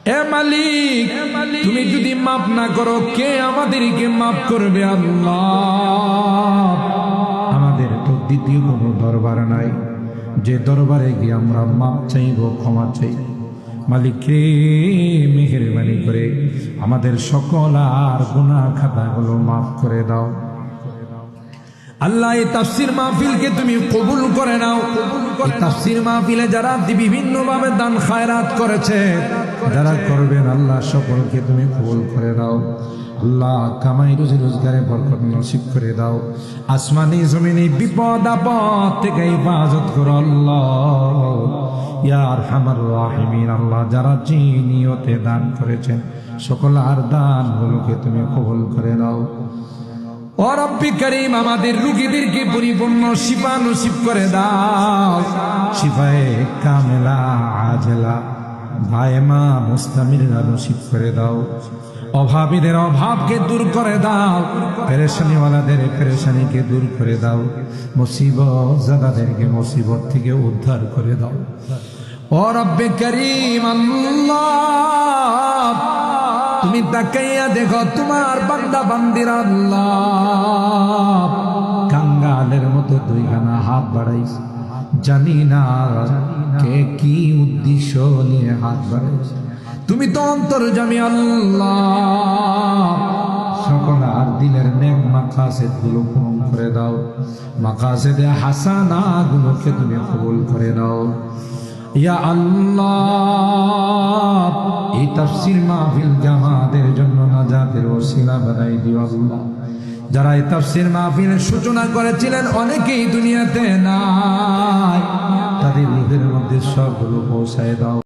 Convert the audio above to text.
এ মালিক, তুমি যদি মাফ না করো কে আমাদেরকে মাফ করবে? আল্লাহ, আমাদের তো দ্বিতীয় কোনো দরবার নাই যে দরবারে গিয়ে আমরা মাফ চাইব, ক্ষমা চাইব। মালিক রে, মেহেরবানি করে আমাদের সকল আর গুনাহ খাতাগুলো মাফ করে দাও। আল্লাহ, এই তাফসীর মাহফিলকে তুমি কবুল করে নাও। এই তাফসীর মাহফিলে যারা বিভিন্ন ভাবে দান খায়রাত করেছে, যারা করবেন, আল্লাহ সকলকে তুমি কবুল করে দাও। আল্লাহ, কামাই রুজি রোজগারে বরকত নসিব করে দাও। আসমানি জমিনে বিপদ আপদ থেকে হেফাজত করো আল্লাহ, ইয়া আরহামার রাহিমিন। আল্লাহ, যারা যে নিয়তে দান করেছেন সকল আর দানগুলোকে তুমি কবুল করে নাও। ও রব্বি করিম, আমাদের রোগীদেরকে পরিপূর্ণ শিফা নসিব করে দাও। শিফায়ে কামেলা আজেলা দায়েমা মুস্তামিরা নসিব করে দাও। অভাবীদের অভাবকে দূর করে দাও, পেরেশানিওয়ালাদের পেরেশানিকে দূর করে দাও, মুসিবত জাদাদেরকে মুসিবত থেকে উদ্ধার করে দাও। ও রব্বি করিম, আল্লাহ, তুমি তাকাইয়া দেখো তোমার বান্দা বান্দিরা আল্লাহ কাঙ্গালের মতো দুইখানা হাত বাড়াইছে। জানি না কে কি উদ্দেশ্য নিয়ে হাত বাড়াইছে। তুমি তো অন্তর্যামী আল্লাহ, সকল আর দিলের নেক মাকাসিদ গুলো পূরণ করে দাও। মাকাসিদে হাসানা গুলোকে তুমি কবুল করে নাও। ইয়া আল্লাহ, এই তাফসীর মাহফিল জামাতের জন্য নাজাতের ওসিলা বানাই দিও আল্লাহ। যারা এই তাফসীর মাহফিলের সূচনা করেছিলেন অনেকেই দুনিয়াতে নাই, তাদের রূহের মধ্যে সবগুলো পৌঁছায় দাও।